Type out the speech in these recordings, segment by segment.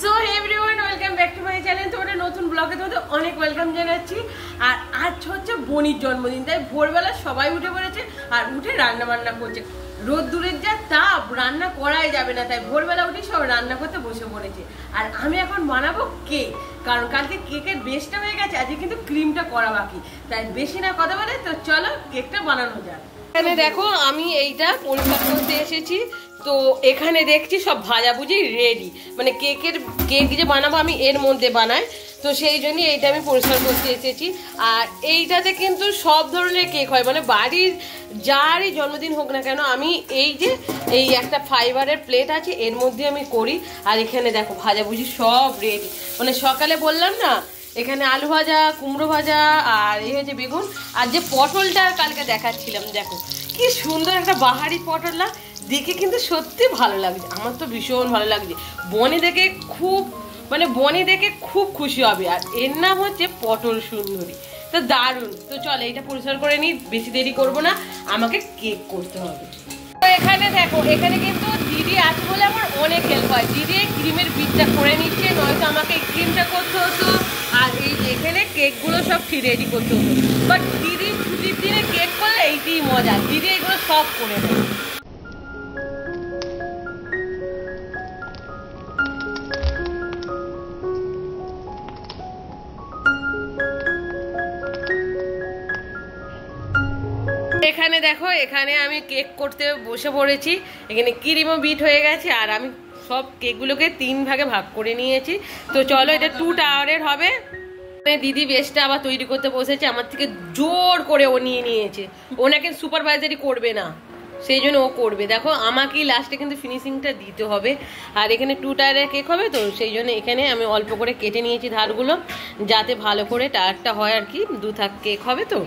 So everyone welcome back to my channel. তোমাদের নতুন ব্লগে তোমাদের অনেক ওয়েলকাম জানাচ্ছি। আর আজ হচ্ছে বনির জন্মদিন, তাই ভোরবেলা সবাই উঠে পড়েছে আর উঠে রান্না বান্না করছে। রোদ্দুরের যা তাপ, রান্না করাই যাবে না, তাই ভোরবেলা উঠে সব রান্না করতে বসে পড়েছে। আর আমি এখন বানাবো কেক, কারণ কালকে কেকের বেসটা হয়ে গেছে, আজকে কিন্তু ক্রিমটা করা বাকি। তাই বেশি না কথা বলে তো চলো কেকটা বানানো যাক। এখানে দেখো আমি এইটা পরিষ্কার করতে এসেছি, তো এখানে দেখছি সব ভাজাভুজি রেডি। মানে কেক যে বানাবো আমি এর মধ্যে বানাই, তো সেই জন্য এইটা আমি পরিষ্কার করতে এসেছি। আর এইটাতে কিন্তু সব ধরনের কেক হয়, মানে বাড়ির যারই জন্মদিন হোক না কেন, আমি এই একটা ফাইবারের প্লেট আছে এর মধ্যে আমি করি। আর এখানে দেখো ভাজাভুজি সব রেডি, মানে সকালে বললাম না এখানে আলু ভাজা, কুমড়ো ভাজা, আর এই হচ্ছে বেগুন। আর যে পটলটা কালকে দেখাচ্ছিলাম, দেখো কি সুন্দর একটা বাহারি পটল না, দেখে কিন্তু সত্যি ভালো লাগছে, আমার তো ভীষণ ভালো লাগছে। বনি দেখে খুব খুশি হবে। আর এর নাম হচ্ছে পটল সুন্দরী, তো দারুণ। তো চল এইটা পরিষ্কার করে নিই, বেশি দেরি করবো না, আমাকে কেক করতে হবে। তো এখানে দেখো, এখানে কিন্তু দিদি আছে বলে আমার অনেক হেল্প হয়। দিদি এই ক্রিমের বিটটা করে নিচ্ছে, নয়তো আমাকে এই ক্রিমটা করতে হতো। আর এই যে এখানে কেকগুলো সব রেডি করতে হতো, বাট দিদি ছুটির দিনে কেক করলে এইটাই মজা, দিদি এগুলো সব করে দেয়। এখানে দেখো, এখানে আমি কেক করতে বসে পড়েছি। এখানে ক্রিমও বিট হয়ে গেছে, আর আমি সব কেকগুলোকে 3 ভাগে ভাগ করে নিয়েছি। তো চলো, এটা 2 টাওয়ারের হবে। দিদি বেসটা আবার তৈরি করতে বসেছে, আমার থেকে জোর করে ও নিয়ে নিয়েছে। ও নাকি সুপারভাইজারি করবে না, সেই জন্য ও করবে। দেখো আমাকেই লাস্টে কিন্তু ফিনিশিংটা দিতে হবে। আর এখানে 2 টায়ারের কেক হবে, তো সেই জন্য এখানে আমি অল্প করে কেটে নিয়েছি ধারগুলো, যাতে ভালো করে টায়ারটা হয় আর কি, 2 থাক কেক হবে। তো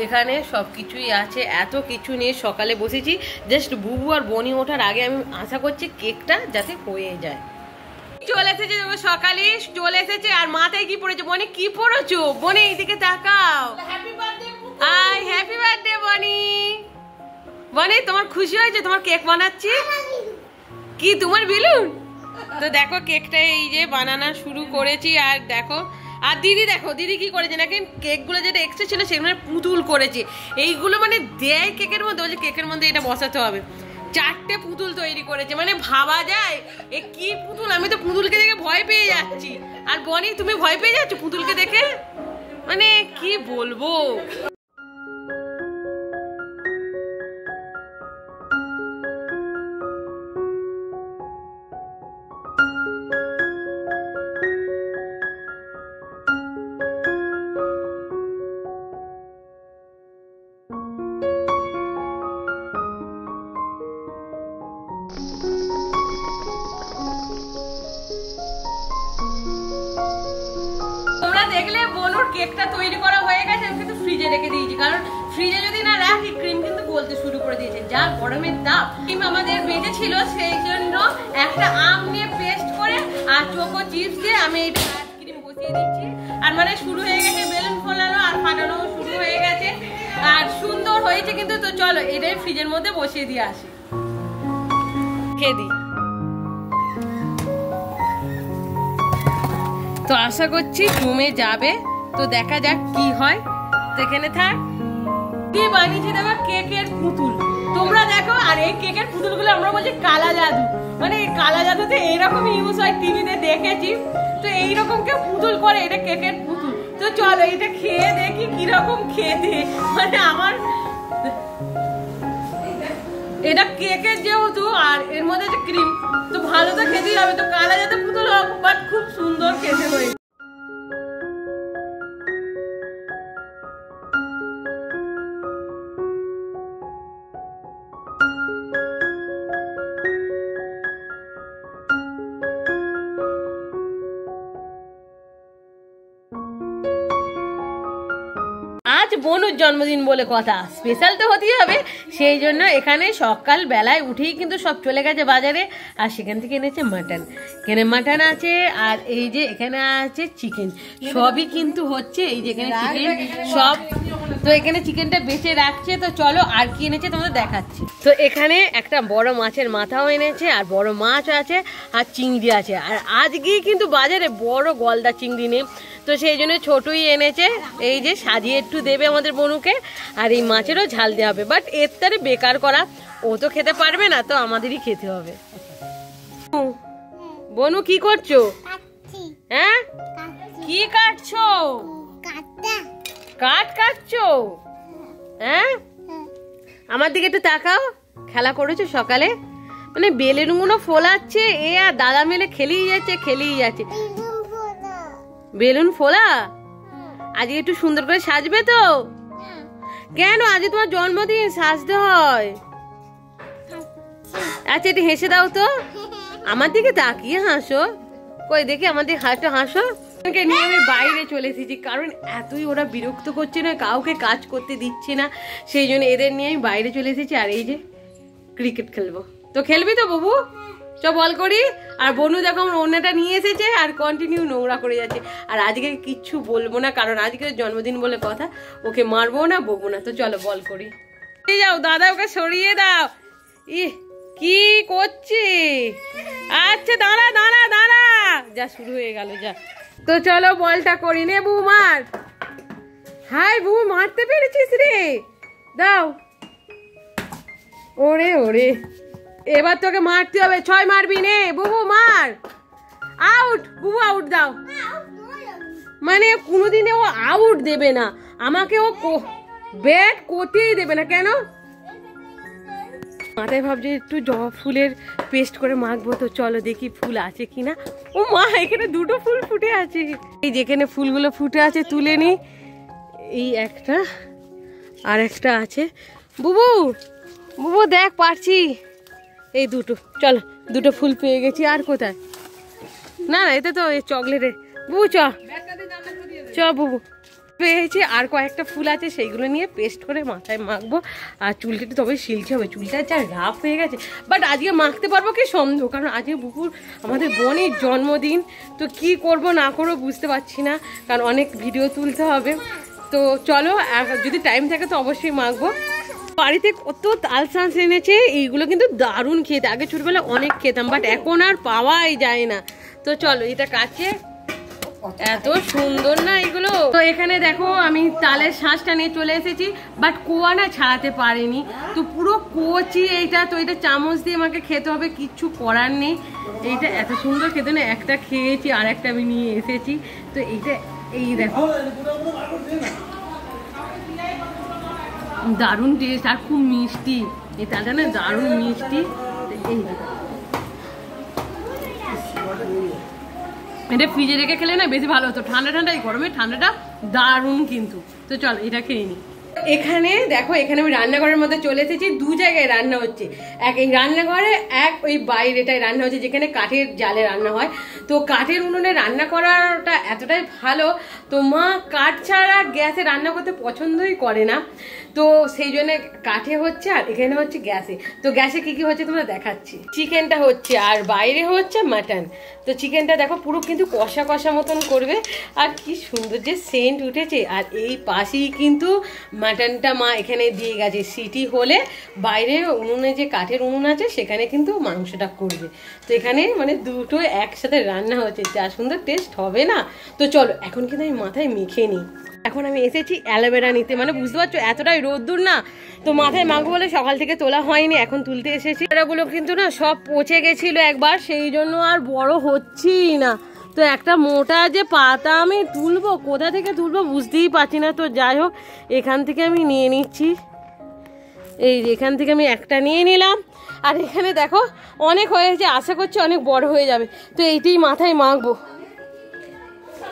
এখানে সব কিছুই আছে, এত কিছু নিয়ে সকালে বসেছি। জাস্ট বুবু আর বনি ওঠার আগে আমি আশা করছি কেকটা যাতে হয়ে যায়। চলে এসেছে সকালে, চলে এসেছে। আর মাথায় কি পড়েছে বনি? কি পড়েছো বনি? এইদিকে তাকাও। হ্যাপি বার্থডে বনি। বনি তোমার খুশি হয়েছে? তোমার কেক বানাচ্ছি। কি তোমার বেলুন? তো দেখো কেকটা এই যে বানানো শুরু করেছি। আর দেখো, আর দিদি কি করেছে নাকি, কেকগুলো যেটা এক্সট্রা ছিল সেগুলো পুতুল করেছে। এইগুলো মানে দেয় কেকের মধ্যে, বলছে কেকের মধ্যে এটা বসাতে হবে। 4টে পুতুল তৈরি করেছে, মানে ভাবা যায় এ কি পুতুল। আমি তো পুতুলকে দেখে ভয় পেয়ে যাচ্ছি। আর বনি তুমি ভয় পেয়ে যাচ্ছ পুতুলকে দেখে? মানে কি বলবো। দেখলে বনুর কেকটা তৈরি করা হয়ে গেছে, আমি কিন্তু ফ্রিজে রেখে দিয়েছি, কারণ ফ্রিজে যদি না রাখি ক্রিম কিন্তু গলতে শুরু করে দিয়েছে। যা গরমের তাপ, ক্রিম আমাদের বেঁচে ছিল, সেই জন্য একটা আম নিয়ে পেস্ট করে আর চোকো চিপস দিয়ে আমি এইটা ক্রিম বসিয়ে দিচ্ছি। আর মানে শুরু হয়ে গেছে বেলুন ফোলানো আর ফাটানো শুরু হয়ে গেছে, আর সুন্দর হয়েছে কিন্তু। তো চলো এটাই ফ্রিজের মধ্যে বসিয়ে দিয়ে আসি, খেয়ে দিই। তো আশা করছি জমে যাবে, তো দেখা যাক কি হয়। তো এখানে থাক। কি বানিয়েছি দেখো, কেকের পুতুল, তোমরা দেখো। আর এই কেকের পুতুলগুলো আমরা বলছি কালা জাদু, মানে এই কালা জাদুতে এইরকমই ইউজ হয়, টিভিতে দেখেছি। তো এইরকম কেউ পুতুল করে, এটা কেকের পুতুল। তো চলো এটা খেয়ে দেখি কিরকম খেতে। মানে আমার এটা কেকের যেহেতু, আর এর মধ্যে যে ক্রিম, তো ভালো তো খেতেই হবে। তো কালা জাদু পুতুল হোক, বাট খুব সুন্দর খেতে হয়েছে। আজ বনুর জন্মদিন বলে কথা, স্পেশাল তো হতেই হবে। সেই জন্য এখানে সকাল বেলায় উঠেই কিন্তু সব চলে গেছে বাজারে, আর সেখান থেকে এনেছে মাটন। এখানে মাটন আছে, আর এই যে এখানে আছে চিকেন, সবই কিন্তু হচ্ছে। এই যে এখানে চিকেন সব তো এখানে চিকেনটা বেঁচে রাখছে। তো চলো আর কি এনেছে তোমাদের দেখাচ্ছি। তো এখানে একটা বড় মাছের মাথাও এনেছে, আর বড় মাছ আছে, আর চিংড়ি আছে। আর আজকেই কিন্তু বাজারে বড় গলদা চিংড়ি নেই, তো সেই জন্য ছোটই এনেছে। এই যে সাজিয়ে একটু দেবে আমাদের বনুকে, আর এই মাছেরও ঝাল দেওয়া হবে। বাট এর তারে বেকার করা, ও তো খেতে পারবে না, তো আমাদেরই খেতে হবে। বনু কি করছো? হ্যাঁ কি কাটছো? কাঠ কাটছো? হ্যাঁ আমার দিকে একটু তাকাও। খেলা করেছো সকালে? মানে বেলুনগুলো ফোলাচ্ছে এ, আর দাদা মিলে খেলেই যাচ্ছে। বেলুন ফোলা? আজকে একটু সুন্দর করে সাজবে তো? কেন আজকে তোমার জন্মদিন, সাজতে হয়। আচ্ছা একটু হেসে দাও তো, আমার দিকে তাকিয়ে হাসো। কই দেখি আমার দিকে হাসো। নিয়ে আমি বাইরে চলে এসেছি, কারণ এতই ওরা বিরক্ত করছে না, কাউকে কাজ করতে দিচ্ছে না, সেই জন্য এদের নিয়ে আমি বাইরে চলে এসেছি। আর এই যে ক্রিকেট খেলবো। তো খেলবি তো বাবু? চ বল করি। আর বনু দেখো আমার ওড়নাটা নিয়ে এসেছে, আর কন্টিনিউ নোংরা করে যাচ্ছে। আর আজকে কিচ্ছু বলবো না, কারণ আজকে জন্মদিন বলে কথা, ওকে মারবো না বকবো না। তো চলো বল করি। যাও দাদা, ওকে সরিয়ে দাও। কি করছি? আচ্ছা দাঁড়া, যা শুরু হয়ে গেল যা। তো চলো বলটা করি। নে বউ মার। হাই বউ, মারতে পেরেছিস রে, দাও। ওরে এবার তোকে মারতে হবে। 6 মারবি, নে বুবু মার। আউট, বুবু আউট দাও। মানে কোনোদিনে ও আউট দেবে না আমাকে, ও ব্যাট করতেই দেবে না। কেন? মাথায় ভাবছি একটু জবা ফুলের পেস্ট করে মাখবো। তো চলো দেখি ফুল আছে কিনা। ও মা, এখানে 2টো ফুল ফুটে আছে। এই যেখানে ফুলগুলো ফুটে আছে তুলে নি। এই একটা আর একটা আছে। বুবু দেখ পারছি। এই 2টো, চলো 2টো ফুল পেয়ে গেছি। আর কোথায়? না এটা তো এই চকলেটের। বুবু চ বুবু পেয়েছি। আর কয়েকটা ফুল আছে, সেইগুলো নিয়ে পেস্ট করে মাথায় মাখবো। আর চুলটা তবে শিলতে হবে, চুলটা যা রাফ হয়ে গেছে। বাট আজকে মাখতে পারবো কি সন্দেহ, কারণ আজকে বুবুর আমাদের বোনের জন্মদিন। তো কি করব না করবো বুঝতে পারছি না, কারণ অনেক ভিডিও তুলতে হবে। তো চলো, যদি টাইম থাকে তো অবশ্যই মাখবো। বাড়িতে কত তাল শাঁস এনেছে, এইগুলো কিন্তু দারুণ খেতে। আগে ছোটবেলা অনেক খেতাম, বাট এখন আর পাওয়াই যায় না। তো চলো এটা কাছে, এত সুন্দর না এগুলো। তো এখানে দেখো আমি তালের শাঁসটা নিয়ে চলে এসেছি, বাট কোয়া না ছাড়াতে পারিনি। তো পুরো কচি এইটা, তো এটা চামচ দিয়ে আমাকে খেতে হবে, কিচ্ছু করার নেই। এইটা এত সুন্দর খেতে না, একটা খেয়েছি আর একটা আমি নিয়ে এসেছি। তো এইটা এই দেখো দারুণ টেস্ট, আর খুব মিষ্টি। এই তালটা না দারুণ মিষ্টি। এই এটা ফ্রিজে রেখে খেলে না বেশি ভালো হতো। ঠান্ডা এই গরমে ঠান্ডাটা দারুণ কিন্তু। তো চল এটা খেয়ে নি। এখানে দেখো, এখানে আমি রান্নাঘরের মধ্যে চলে এসেছি। 2 জায়গায় রান্না হচ্ছে, এক এই রান্নাঘরে, এক ওই বাইরেটায় রান্না হচ্ছে, যেখানে কাঠের জালে রান্না হয়। তো কাঠের উনুনে রান্না করাটা এতটাই ভালো, তো মা কাঠ ছাড়া গ্যাসে রান্না করতে পছন্দই করে না। তো সেই জন্য কাঠে হচ্ছে, আর এখানে হচ্ছে গ্যাসে। তো গ্যাসে কি কি হচ্ছে তোমরা দেখাচ্ছি। চিকেনটা হচ্ছে, আর বাইরে হচ্ছে মাটন। তো চিকেনটা দেখো পুরো কিন্তু কষা কষা মতন করবে, আর কি সুন্দর যে সেন্ট উঠেছে। আর এই পাশেই কিন্তু মাটনটা মা এখানে দিয়ে গেছে। সিটি হলে বাইরে উনুনে যে কাঠের উনুন আছে সেখানে কিন্তু মাংসটা করবে। তো এখানে মানে 2টো একসাথে রান্না হচ্ছে, যা সুন্দর টেস্ট হবে না। তো চলো এখন কিন্তু আমি মাথায় মেখে নিই। এখন আমি এসেছি অ্যালোভেরা নিতে, মানে বুঝতে পারছো এতটাই রোদ্দুর না, তো মাথায় মাখবো বলে সকাল থেকে তোলা হয়নি, এখন তুলতে এসেছি। এগুলো কিন্তু না সব পচে গেছিল একবার, সেই জন্য আর বড় হচ্ছেই না। তো একটা মোটা যে পাতা আমি তুলবো, কোথা থেকে তুলবো বুঝতেই পারছি না। তো যাই হোক, এখান থেকে আমি নিয়ে নিচ্ছি। এই যে এখান থেকে আমি একটা নিয়ে নিলাম। আর এখানে দেখো অনেক হয়েছে, আশা করছি অনেক বড় হয়ে যাবে। তো এইটাই মাথায় মাখবো।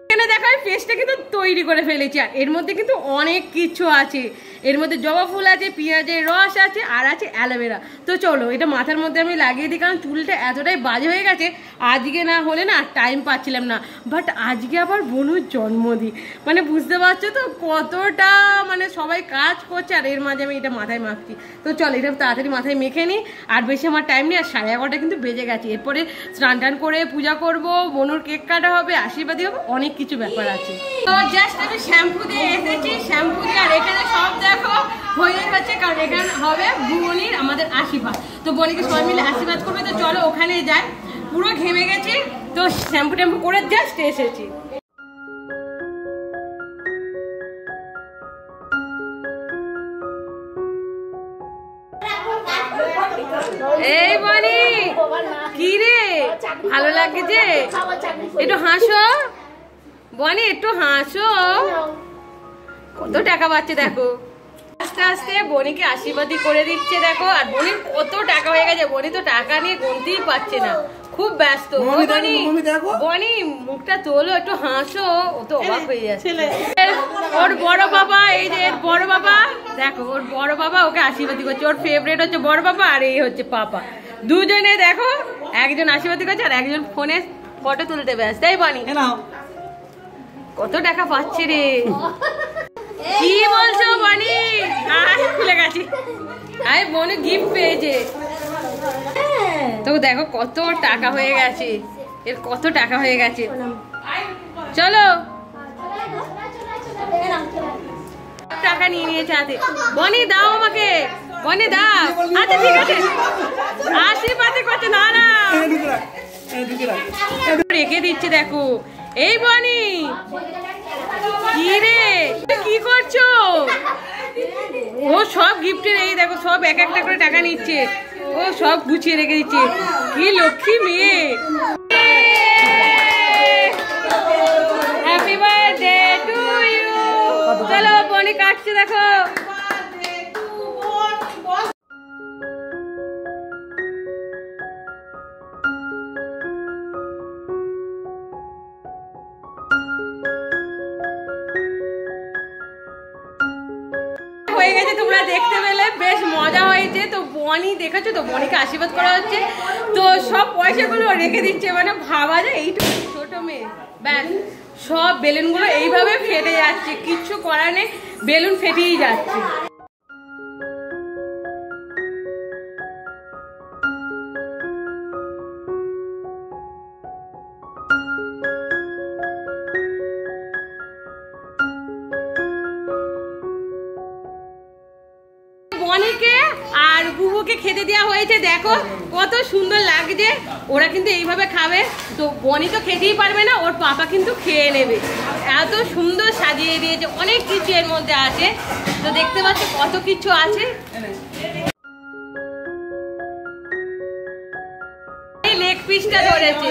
এখানে দেখো আমি পেস্টটা কিন্তু তৈরি করে ফেলেছি, আর এর মধ্যে কিন্তু অনেক কিছু আছে। এর মধ্যে জবা ফুল আছে, পেঁয়াজের রস আছে, আর আছে অ্যালোভেরা। তো চলো এটা মাথার মধ্যে আমি লাগিয়ে দিই, কারণ চুলটা এতটাই বাজে হয়ে গেছে, আজকে না হলে না টাইম পাচ্ছিলাম না। বাট আজকে আবার বনুর জন্মদিন, মানে বুঝতে পারছো তো কতটা মানে সবাই কাজ করছে, আর এর মাঝে আমি এটা মাথায় মাখছি। তো চলো এটা তাড়াতাড়ি মাথায় মেখে নিই, আর বেশি আমার টাইম নেই। আর 11:30 কিন্তু বেজে গেছে, এরপরে স্নান টান করে পূজা করব, বনুর কেক কাটা হবে, আশীর্বাদী হবে, অনেক কিছু ব্যাপার আছে। তো জাস্ট আমি শ্যাম্পু দিয়ে এসেছি, শ্যাম্পু দিয়ে, আর এখানে সব দেখো হয়ে গেছে, কারণ এখানে হবে বনির আমাদের আশীর্বাদ। তো বনিকে সবাই মিলে আশীর্বাদ করবে। তো চলো ওখানে যাই, পুরো ঘেমে গেছি, তো শ্যাম্পু ট্যাম্পু করে জাস্ট এসেছি। এই বনি কি রে, ভালো লাগছে? একটু হাসো বনি, একটু হাসো। কত টাকা পাচ্ছে দেখো, আস্তে আস্তে বনিকে আশীর্বাদী করে দিচ্ছে দেখো। আর বনির কত টাকা হয়ে গেছে, বনি তো টাকা নিয়ে গুনতেই পারছে না, খুব ব্যস্ত। বনি মুখটা তোলো, একটু হাসো, ও তো অবাক হয়ে যাচ্ছে। ওর বড় বাবা, এই যে এর বড় বাবা দেখো, ওর বড় বাবা ওকে আশীর্বাদী করছে। ওর ফেভারিট হচ্ছে বড় বাবা, আর এই হচ্ছে পাপা। দুজনে দেখো, একজন আশীর্বাদী করছে আর একজন ফোনে ফটো তুলতে ব্যস্ত। তাই বনি কত টাকা পাচ্ছে রে, কি বলছো বনি? খুলে গেছি, আরে বনি গিফট পেয়েছে। তো দেখো কত টাকা হয়ে গেছে, এর কত টাকা হয়ে গেছে। চলো টাকা নিয়ে নিয়েছে হাতে। বনি দাও আমাকে, বনি দাও। আচ্ছা ঠিক আছে, আশীর্বাদ করছে। না না রেখে দিচ্ছে দেখো। এই বনি কি রে, কি করছো? ও সব গিফটের এই দেখো, সব এক একটা করে টাকা নিচ্ছে, ও সব গুছিয়ে রেখে দিচ্ছে। কি লক্ষ্মী মেয়ে। Happy birthday to you. চলো বনি কাটছে দেখো। হয়ে গেছে, তোমরা দেখতে পেলে, বেশ মজা হয়েছে। তো বনি দেখেছো তো, বনিকে আশীর্বাদ করা হচ্ছে, তো সব পয়সাগুলো রেখে দিচ্ছে। মানে ভাবা যায় এইটুকু ছোট মেয়ে, ব্যাস সব বেলুনগুলো এইভাবে ফেটে যাচ্ছে, কিচ্ছু করার নেই, বেলুন ফেটেই যাচ্ছে। বনিকে আর বুবুকে খেতে দেওয়া হয়েছে, দেখো কত সুন্দর লাগছে। ওরা কিন্তু এইভাবে খাবে। তো বনি তো খেতেই পারবে না, ওর পাপা কিন্তু খেয়ে নেবে। এত সুন্দর সাজিয়ে দিয়েছে, অনেক কিছু এর মধ্যে আছে। তো দেখতে পাচ্ছ কত কিছু আছে। এই লেগ পিসটা ধরেছে,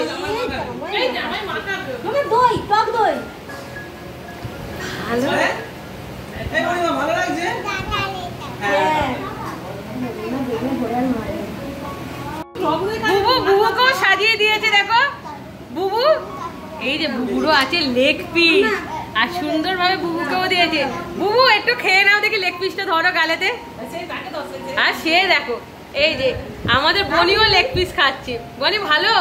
দই, টক দই। ভালো লাগছে। বুবুকেও সাজিয়ে দিয়েছে দেখো। বুবু, এই যে বুবুরও আছে লেগ পিস, আর সুন্দর ভাবে বুবুকেও দিয়েছে। বুবু একটু খেয়ে নাও দেখি, লেগ পিসটা ধরো গালেতে। আর সে দেখো, এই যে আমাদের বনিও লেগ পিস খাচ্ছে। বনি ভালো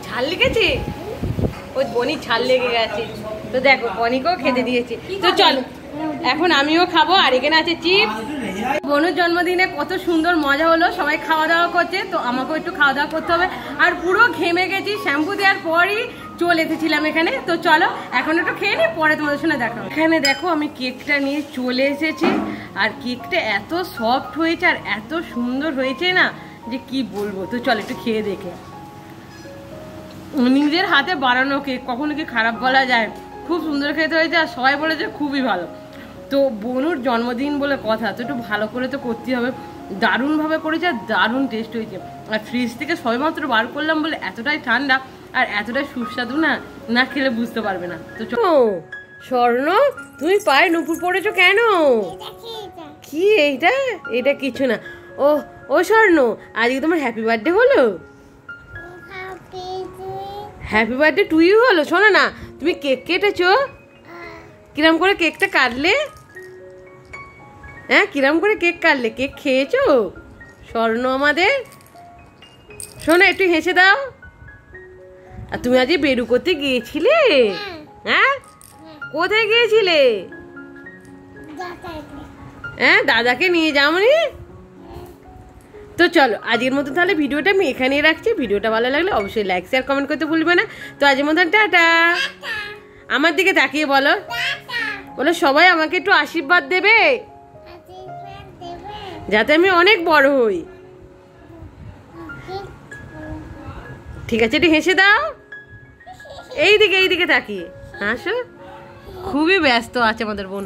ঝাল লেগেছে, ওই বনি ঝাল লেগে গেছে। তো দেখো বনিকেও খেতে দিয়েছে। তো চলো এখন আমিও খাবো। আর এখানে আছে চিপস। বনুর জন্মদিনে কত সুন্দর মজা হলো, সবাই খাওয়া দাওয়া করছে, তো আমাকেও একটু খাওয়া দাওয়া করতে হবে। আর পুরো ঘেমে গেছি, শ্যাম্পু দেওয়ার পরই চলে এসেছিলাম এখানে। তো চলো এখন একটু খেয়ে নিই, পরে তোমাদের সঙ্গে দেখা হবে। এখানে দেখো আমি কেকটা নিয়ে চলে এসেছি, আর কেকটা এত সফট হয়েছে আর এত সুন্দর হয়েছে না যে কি বলবো। তো চলো একটু খেয়ে দেখে। নিজের হাতে বানানো কেক কখনো কি খারাপ বলা যায়? খুব সুন্দর খেতে হয়েছে, আর সবাই বলেছে খুবই ভালো। তো বনুর জন্মদিন বলে কথা, তো একটু ভালো করে তো করতেই হবে। দারুণভাবে করেছে, আর দারুণ টেস্ট হয়েছে। আর ফ্রিজ থেকে সবেমাত্র বার করলাম বলে এতটাই ঠান্ডা আর এতটাই সুস্বাদু, না না খেলে বুঝতে পারবে না। তো স্বর্ণ, তুমি পায়ে নুপুর পড়েছো কেন? কি এইটা? এটা কিছু না। ও ও স্বর্ণ, আজকে তোমার হ্যাপি বার্থডে হলো? হ্যাপি বার্থডে টু ইউ হলো। শোনো না, তুমি কেক কেটেছো? কিরম করে কেকটা কাটলে? হ্যাঁ কিরম করে কেক কাটলে? কেক খেয়েছো স্বর্ণ আমাদের? শোনো একটু হেসে দাও। আর তুমি আজ বেরু করতে গিয়েছিলে? হ্যাঁ কোথায় গিয়েছিলে? হ্যাঁ দাদাকে নিয়ে যাওনি? তো চলো আজকের মতো তাহলে ভিডিওটা আমি এখানেই রাখছি। ভিডিওটা ভালো লাগলে অবশ্যই লাইক শেয়ার কমেন্ট করতে ভুলবে না। তো আজকের মতন টাটা। আমার দিকে তাকিয়ে বলো, বলো সবাই আমাকে একটু আশীর্বাদ দেবে যাতে আমি অনেক বড় হই। ঠিক আছে একটু হেসে দাও। এইদিকে তাকিয়ে হাসো। খুবই ব্যস্ত আছে আমাদের বোন।